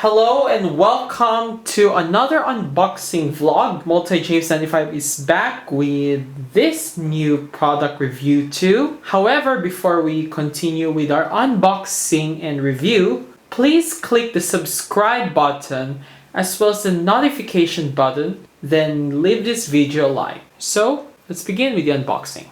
Hello and welcome to another unboxing vlog. Multi-James95 is back with this new product review too. However, before we continue with our unboxing and review, please click the subscribe button as well as the notification button, then leave this video a like. So, let's begin with the unboxing.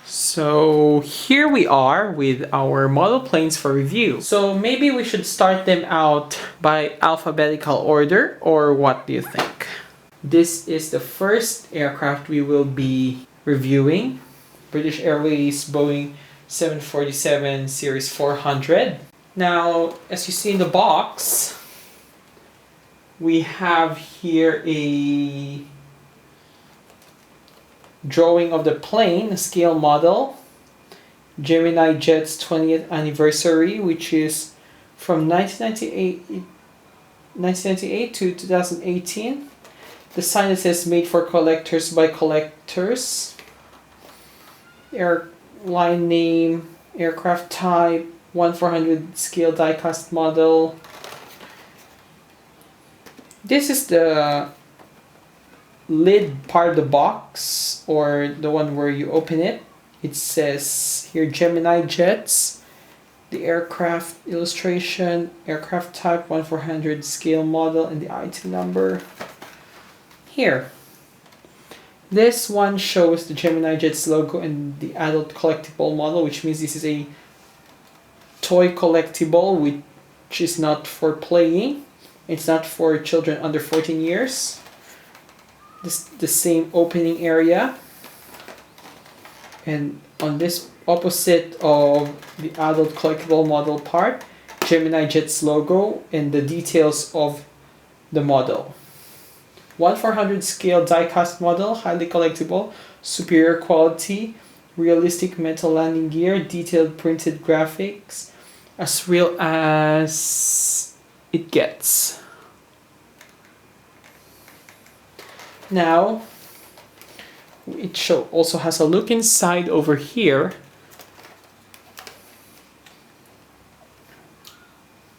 So here we are with our model planes for review. So maybe we should start them out by alphabetical order, or what do you think? This is the first aircraft we will be reviewing. British Airways Boeing 747 Series 400. Now, as you see in the box, we have here a drawing of the plane, a scale model, GeminiJets 20th anniversary, which is from 1998 to 2018. The sign that says made for collectors by collectors. Airline name, aircraft type, 1/400 scale die-cast model. This is the lid part of the box, or the one where you open it. It says here GeminiJets, the aircraft illustration, aircraft type, 1/400 scale model, and the item number. Here, this one shows the GeminiJets logo and the adult collectible model, which means this is a toy collectible which is not for playing. It's not for children under 14 years. The same opening area, and on this opposite of the adult collectible model part, GeminiJets logo and the details of the model. 1/400 scale die-cast model, highly collectible, superior quality, realistic metal landing gear, detailed printed graphics, as real as it gets. Now, it also has a look inside over here.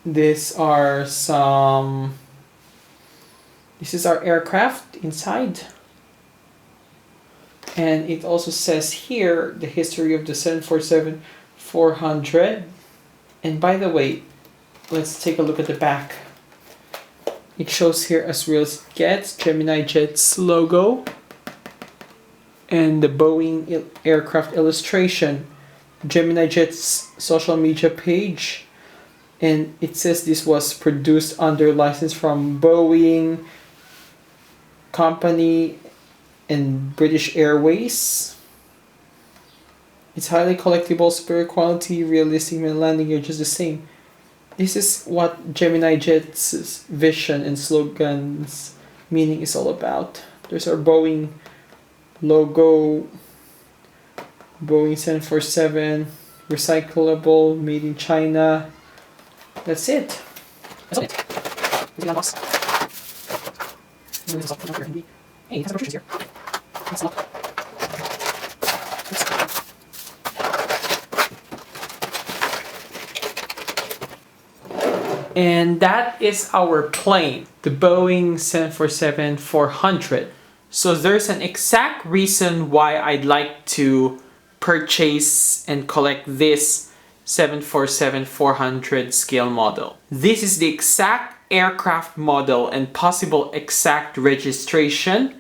This is our aircraft inside. And it also says here the history of the 747-400. And by the way, let's take a look at the back. It shows here as real as it gets, GeminiJets logo and the Boeing aircraft illustration, GeminiJets social media page, and it says this was produced under license from Boeing company and British Airways. It's highly collectible, superior quality, realistic landing gear, just the same. This is what GeminiJets' vision and slogans meaning is all about. There's our Boeing logo, Boeing 747, recyclable, made in China. That's it. That's it. Hey, it has brochures here. Let's look. And that is our plane, the Boeing 747-400. So there's an exact reason why I'd like to purchase and collect this 747-400 scale model. This is the exact aircraft model and possible exact registration,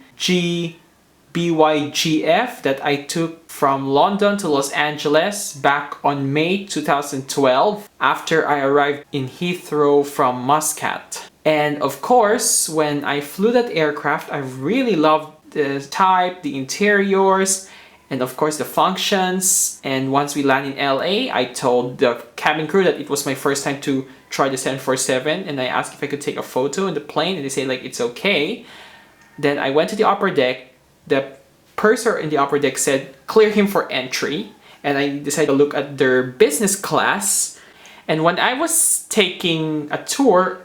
BYGF, that I took from London to Los Angeles back on May 2012 after I arrived in Heathrow from Muscat. And of course, when I flew that aircraft, I really loved the type, the interiors, and of course the functions. And once we landed in LA, I told the cabin crew that it was my first time to try the 747, and I asked if I could take a photo in the plane, and they said like it's okay. Then I went to the upper deck. The purser in the upper deck said, clear him for entry. And I decided to look at their business class. And when I was taking a tour,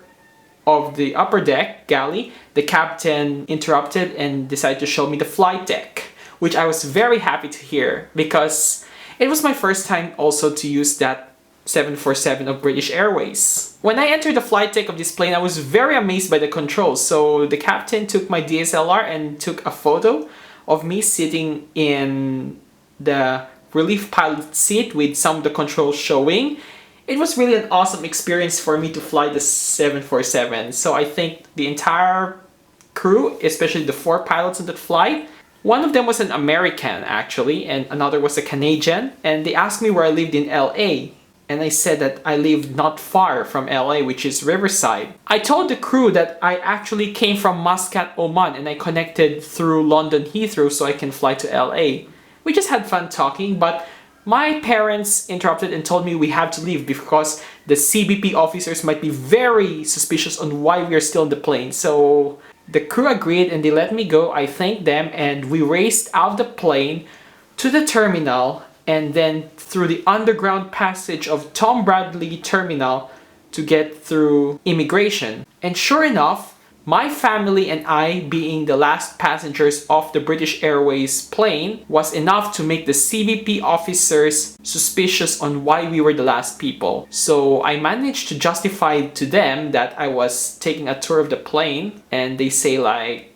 of the upper deck galley, the captain interrupted and decided to show me the flight deck, which I was very happy to hear because it was my first time also to use that 747 of British Airways. When I entered the flight deck of this plane, I was very amazed by the controls. So the captain took my DSLR and took a photo of me sitting in the relief pilot seat with some of the controls showing. It was really an awesome experience for me to fly the 747. So I think the entire crew, especially the 4 pilots on that flight, one of them was an American actually, and another was a Canadian, and they asked me where I lived in LA. And I said that I lived not far from LA, which is Riverside. I told the crew that I actually came from Muscat, Oman, and I connected through London Heathrow so I can fly to LA. We just had fun talking, but my parents interrupted and told me we have to leave because the CBP officers might be very suspicious on why we are still in the plane. So the crew agreed and they let me go. I thanked them and we raced out of the plane to the terminal and then through the underground passage of Tom Bradley Terminal to get through immigration. And sure enough, my family and I, being the last passengers of the British Airways plane, was enough to make the CBP officers suspicious on why we were the last people. So I managed to justify to them that I was taking a tour of the plane, and they say like,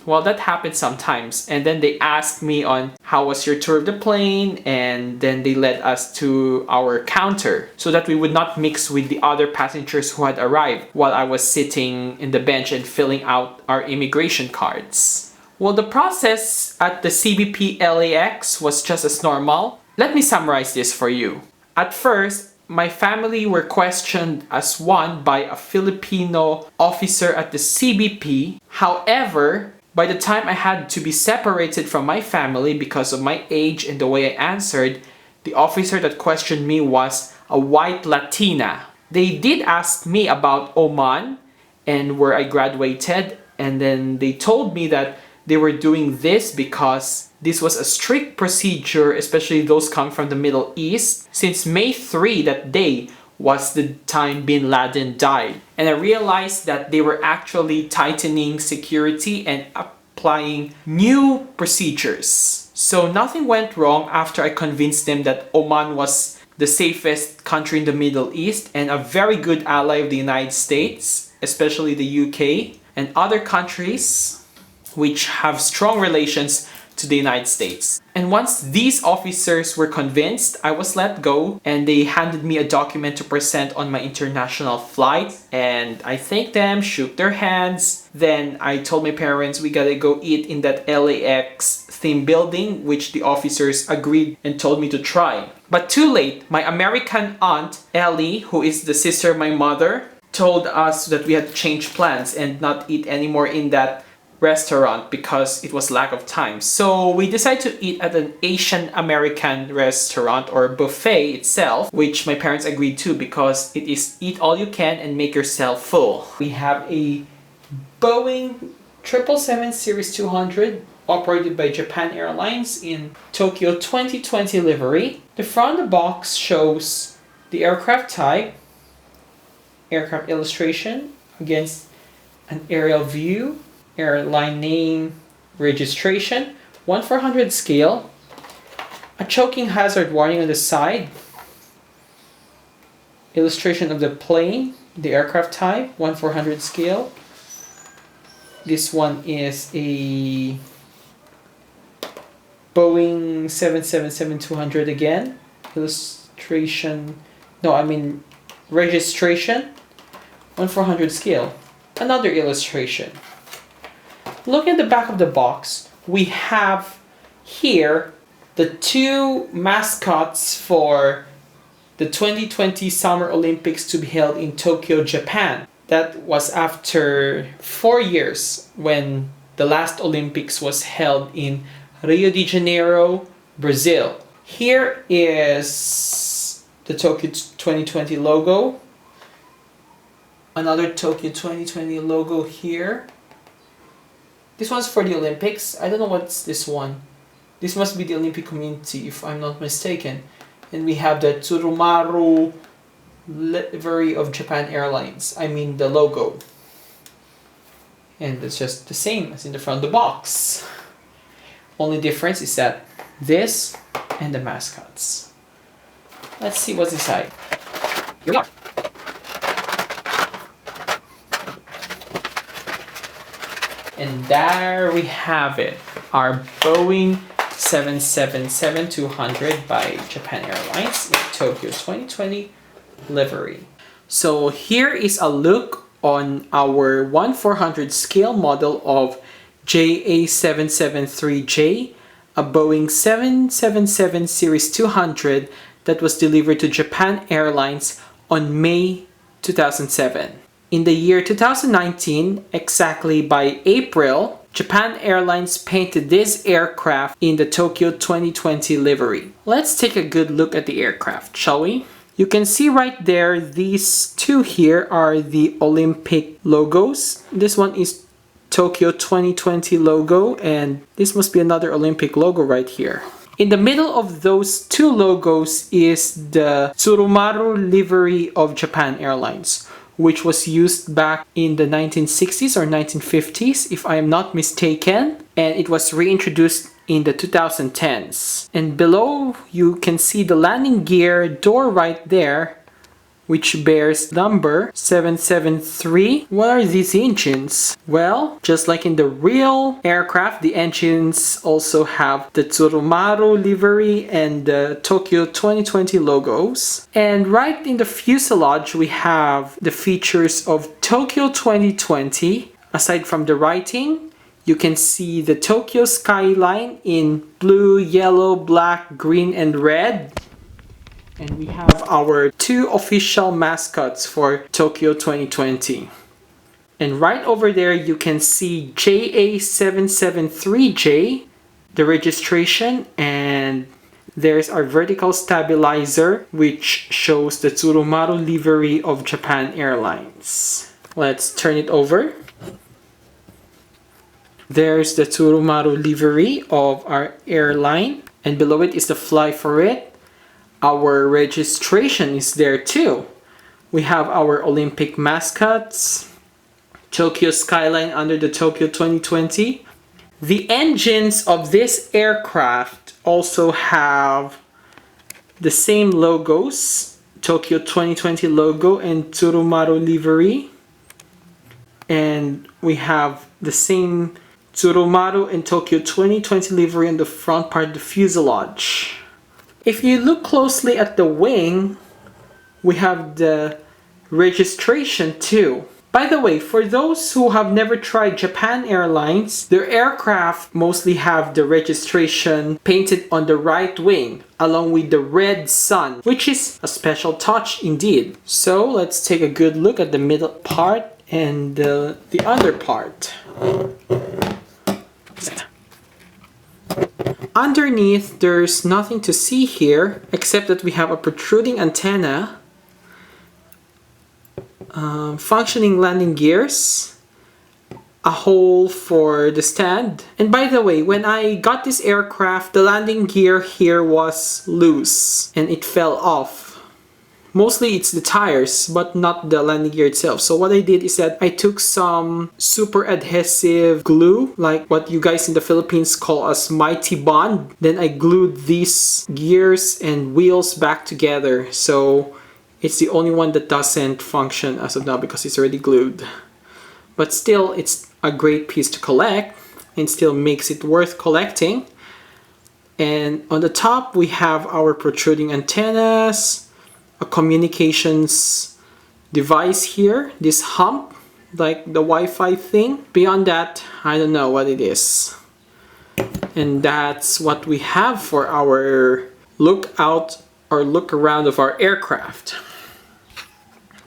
well, that happens sometimes. And then they asked me on how was your tour of the plane, and then they led us to our counter so that we would not mix with the other passengers who had arrived while I was sitting in the bench and filling out our immigration cards. Well, the process at the CBP LAX was just as normal. Let me summarize this for you. At first, my family were questioned as one by a Filipino officer at the CBP. However, by the time I had to be separated from my family because of my age and the way I answered, the officer that questioned me was a white Latina. They did ask me about Oman and where I graduated, and then they told me that they were doing this because this was a strict procedure, especially those coming from the Middle East, since May 3 that day was the time Bin Laden died. And I realized that they were actually tightening security and applying new procedures. So nothing went wrong after I convinced them that Oman was the safest country in the Middle East and a very good ally of the United States, especially the UK and other countries which have strong relations to the United States. And once these officers were convinced, I was let go and they handed me a document to present on my international flight, and I thanked them, shook their hands. Then I told my parents we gotta go eat in that LAX theme building, which the officers agreed and told me to try. But too late, my American aunt Ellie, who is the sister of my mother, told us that we had to change plans and not eat anymore in that restaurant because it was lack of time. So we decided to eat at an Asian American restaurant or buffet itself, which my parents agreed to because it is eat all you can and make yourself full. We have a Boeing 777 Series 200 operated by Japan Airlines in Tokyo 2020 livery. The front of the box shows the aircraft type, aircraft illustration against an aerial view, airline name, registration, 1/400 scale, a choking hazard warning on the side, illustration of the plane, the aircraft type, 1/400 scale. This one is a Boeing 777-200 again, illustration, registration, 1/400 scale, another illustration. Look at the back of the box. We have here the 2 mascots for the 2020 Summer Olympics to be held in Tokyo, Japan. That was after 4 years when the last Olympics was held in Rio de Janeiro, Brazil. Here is the Tokyo 2020 logo. Another Tokyo 2020 logo here. This one's for the Olympics. I don't know what's this one. This must be the Olympic community if I'm not mistaken. And we have the Tsurumaru livery of Japan Airlines. I mean the logo. And it's just the same as in the front of the box. Only difference is that this and the mascots. Let's see what's inside. Here we are. And there we have it, our Boeing 777-200 by Japan Airlines in Tokyo 2020 livery. So here is a look on our 1/400 scale model of JA773J, a Boeing 777 Series 200 that was delivered to Japan Airlines on May 2007. In the year 2019, exactly by April, Japan Airlines painted this aircraft in the Tokyo 2020 livery. Let's take a good look at the aircraft, shall we? You can see right there, these two here are the Olympic logos. This one is Tokyo 2020 logo, and this must be another Olympic logo right here. In the middle of those two logos is the Tsurumaru livery of Japan Airlines, which was used back in the 1960s or 1950s, if I am not mistaken, and it was reintroduced in the 2010s. And below you can see the landing gear door right there, which bears number 773. What are these engines? Well, just like in the real aircraft, the engines also have the Tsurumaru livery and the Tokyo 2020 logos. And right in the fuselage, we have the features of Tokyo 2020. Aside from the writing, you can see the Tokyo skyline in blue, yellow, black, green, and red. And we have our two official mascots for Tokyo 2020. And right over there you can see JA773J, the registration, and there's our vertical stabilizer which shows the Tsurumaru livery of Japan Airlines. Let's turn it over. There's the Tsurumaru livery of our airline, and below it is the fly for it. Our registration is there too. We have our Olympic mascots, Tokyo skyline under the Tokyo 2020. The engines of this aircraft also have the same logos, Tokyo 2020 logo and Tsurumaru livery. And we have the same Tsurumaru and Tokyo 2020 livery on the front part of the fuselage. If you look closely at the wing, we have the registration too. By the way, for those who have never tried Japan Airlines, their aircraft mostly have the registration painted on the right wing, along with the red sun, which is a special touch indeed. So let's take a good look at the middle part and the other part. Underneath, there's nothing to see here except that we have a protruding antenna, functioning landing gears, a hole for the stand. And by the way, when I got this aircraft, the landing gear here was loose and it fell off. Mostly it's the tires, but not the landing gear itself. So what I did is that I took some super adhesive glue, like what you guys in the Philippines call as Mighty Bond. Then I glued these gears and wheels back together. So it's the only one that doesn't function as of now because it's already glued. But still, it's a great piece to collect and still makes it worth collecting. And on the top, we have our protruding antennas, a communications device here, this hump, like the Wi-Fi thing. Beyond that, I don't know what it is. And that's what we have for our look out or look around of our aircraft.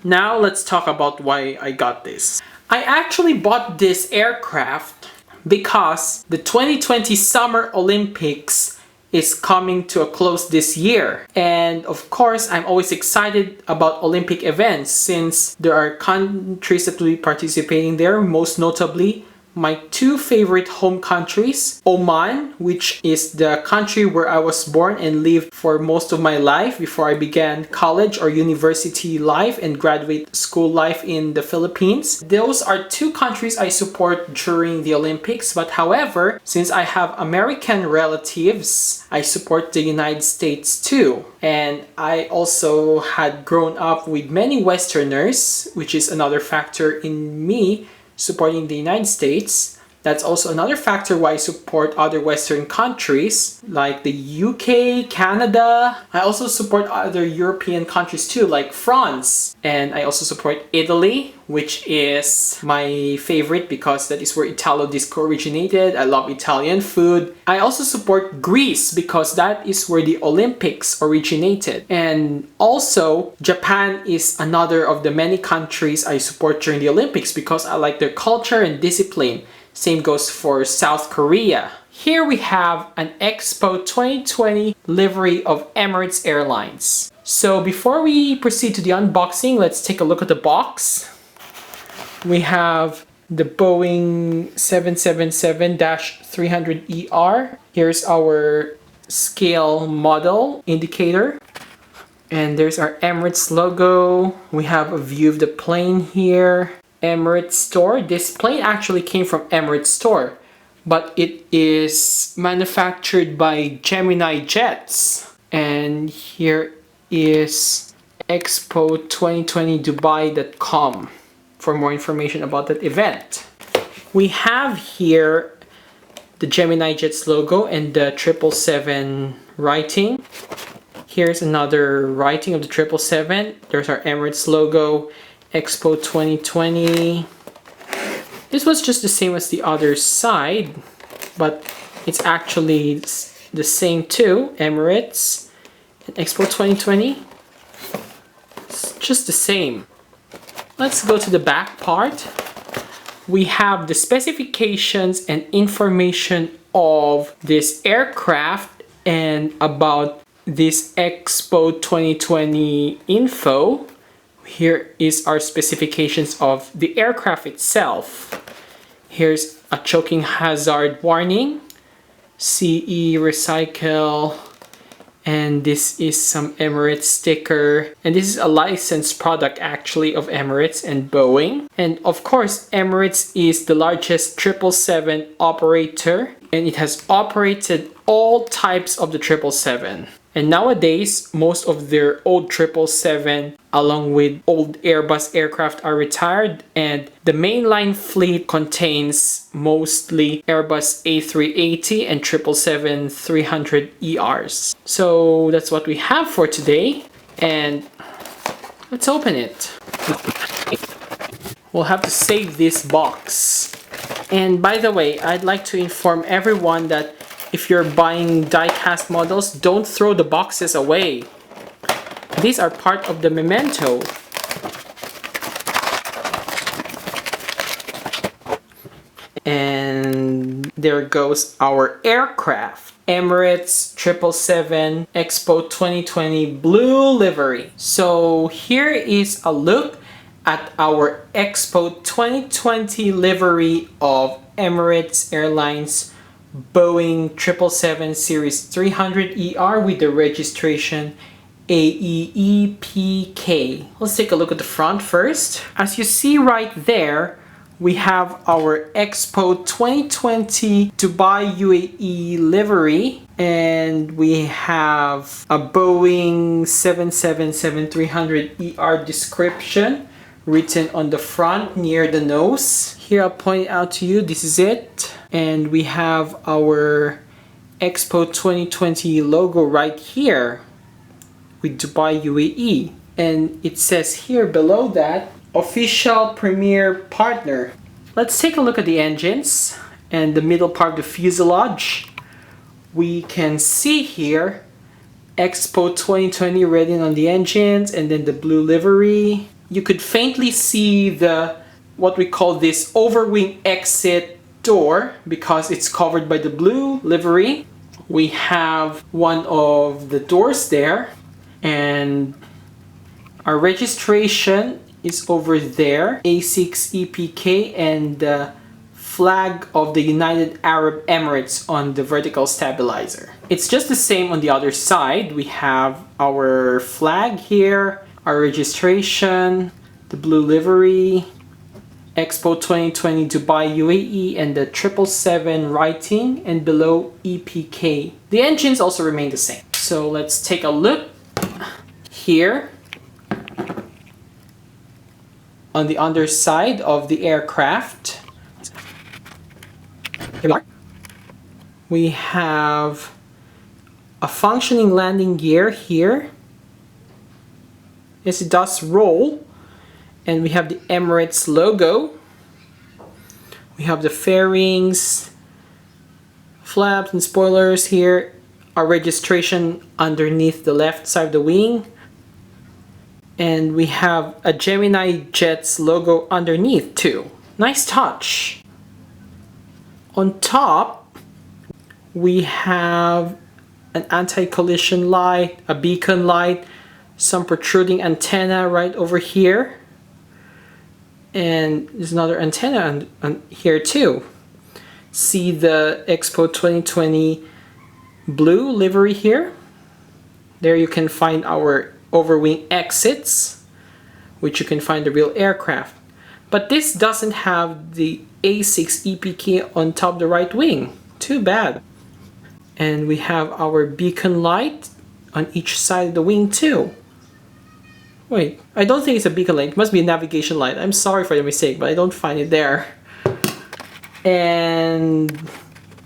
Now let's talk about why I got this. I actually bought this aircraft because the 2020 Summer Olympics is coming to a close this year. And of course, I'm always excited about Olympic events since there are countries that will be participating there, most notably my two favorite home countries, Oman, which is the country where I was born and lived for most of my life before I began college or university life and graduate school life in the Philippines. Those are two countries I support during the Olympics, but however, since I have American relatives, I support the United States too. And I also had grown up with many Westerners, which is another factor in me supporting the United States. That's also another factor why I support other Western countries like the UK, Canada. I also support other European countries too, like France. And I also support Italy, which is my favorite because that is where Italo Disco originated. I love Italian food. I also support Greece because that is where the Olympics originated. And also, Japan is another of the many countries I support during the Olympics because I like their culture and discipline. Same goes for South Korea. Here we have an Expo 2020 livery of Emirates Airlines. So before we proceed to the unboxing, let's take a look at the box. We have the Boeing 777-300ER. Here's our scale model indicator. And there's our Emirates logo. We have a view of the plane here. Emirates store. This plane actually came from Emirates store, but it is manufactured by GeminiJets. And here is Expo 2020 Dubai.com for more information about that event. We have here the GeminiJets logo and the 777 writing. Here's another writing of the 777. There's our Emirates logo. Expo 2020. This was just the same as the other side, but it's actually the same too. Emirates and Expo 2020. It's just the same. Let's go to the back part. We have the specifications and information of this aircraft and about this Expo 2020 info. Here is our specifications of the aircraft itself. Here's a choking hazard warning, CE recycle, and this is some Emirates sticker. And this is a licensed product actually of Emirates and Boeing. And of course, Emirates is the largest 777 operator, and it has operated all types of the 777. And nowadays, most of their old 777 along with old Airbus aircraft are retired, and the mainline fleet contains mostly Airbus A380 and 777-300ERs. So that's what we have for today, and let's open it. We'll have to save this box. And by the way, I'd like to inform everyone that if you're buying die-cast models, don't throw the boxes away. These are part of the memento. And there goes our aircraft. Emirates 777 Expo 2020 blue livery. So here is a look at our Expo 2020 livery of Emirates Airlines Boeing 777 Series 300ER with the registration AEEPK. Let's take a look at the front first. As you see right there, we have our Expo 2020 Dubai UAE livery, and we have a Boeing 777-300ER description written on the front near the nose. Here I'll point it out to you, this is it. And we have our Expo 2020 logo right here with Dubai UAE. And it says here below that, official premier partner. Let's take a look at the engines and the middle part of the fuselage. We can see here Expo 2020 written on the engines, and then the blue livery. You could faintly see the what we call this overwing exit door because it's covered by the blue livery. We have one of the doors there, and our registration is over there, A6EPK, and the flag of the United Arab Emirates on the vertical stabilizer. It's just the same on the other side. We have our flag here, our registration, the blue livery, Expo 2020 Dubai UAE, and the 777 writing, and below EPK. The engines also remain the same. So let's take a look here on the underside of the aircraft. We have a functioning landing gear here. Yes, it does roll. And we have the Emirates logo. We have the fairings, flaps and spoilers here. Our registration underneath the left side of the wing. And we have a GeminiJets logo underneath too. Nice touch. On top, we have an anti-collision light, a beacon light, some protruding antenna right over here. And there's another antenna on here too. See the Expo 2020 blue livery here. There you can find our overwing exits, which you can find the real aircraft. But this doesn't have the A6 EPK on top of the right wing. Too bad. And we have our beacon light on each side of the wing too. Wait, I don't think it's a beacon light. It must be a navigation light. I'm sorry for the mistake, but I don't find it there. And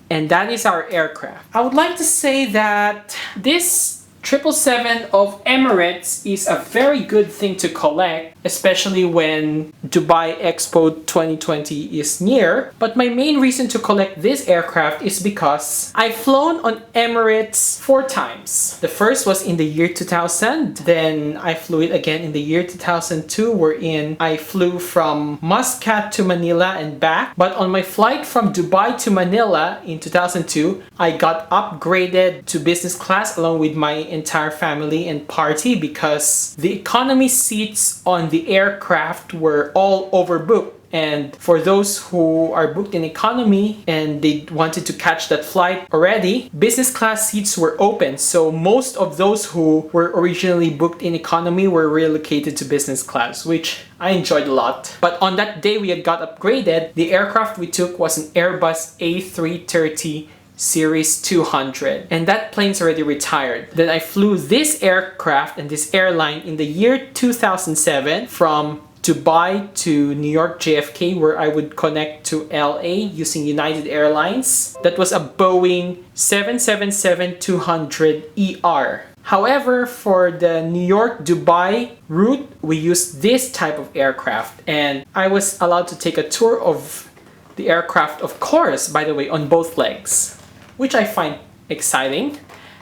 that is our aircraft. I would like to say that this 777 of Emirates is a very good thing to collect, especially when Dubai Expo 2020 is near. But my main reason to collect this aircraft is because I've flown on Emirates 4 times. The first was in the year 2000, then I flew it again in the year 2002, wherein I flew from Muscat to Manila and back. But on my flight from Dubai to Manila in 2002, I got upgraded to business class along with my entire family and party because the economy seats on the aircraft were all overbooked. And for those who are booked in economy and they wanted to catch that flight already, business class seats were open. So most of those who were originally booked in economy were relocated to business class, which I enjoyed a lot. But on that day we had got upgraded, the aircraft we took was an Airbus A330 Series 200, and that plane's already retired. Then I flew this aircraft and this airline in the year 2007 from Dubai to New York JFK, where I would connect to LA using United Airlines. That was a Boeing 777-200ER. However, for the New York Dubai route, we used this type of aircraft, and I was allowed to take a tour of the aircraft, of course, by the way, on both legs, which I find exciting.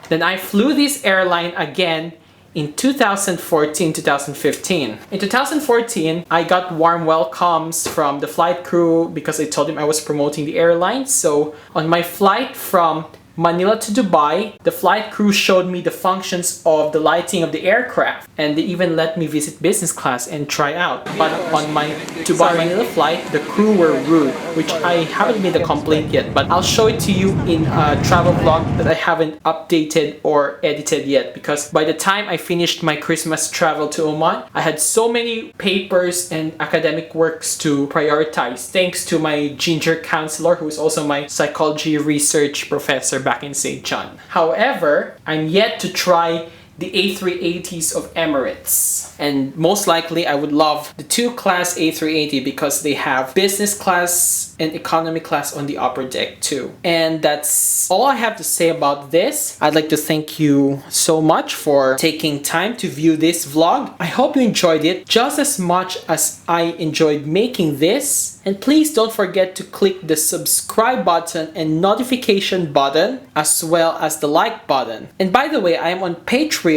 Then I flew this airline again in 2014-2015. In 2014, I got warm welcomes from the flight crew because I told them I was promoting the airline. So on my flight from Manila to Dubai, the flight crew showed me the functions of the lighting of the aircraft, and they even let me visit business class and try out. But on my Dubai Manila flight, the crew were rude, which I haven't made a complaint yet, but I'll show it to you in a travel vlog that I haven't updated or edited yet, because by the time I finished my Christmas travel to Oman, I had so many papers and academic works to prioritize, thanks to my ginger counselor, who is also my psychology research professor back in St. John. However, I'm yet to try the A380s of Emirates, and most likely I would love the 2 class A380 because they have business class and economy class on the upper deck too. And that's all I have to say about this. I'd like to thank you so much for taking time to view this vlog. I hope you enjoyed it just as much as I enjoyed making this. And please don't forget to click the subscribe button and notification button, as well as the like button. And by the way, I am on Patreon,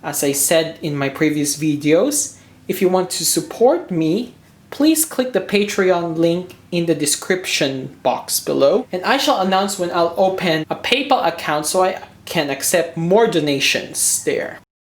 as I said in my previous videos. If you want to support me, please click the Patreon link in the description box below. And I shall announce when I'll open a PayPal account so I can accept more donations there.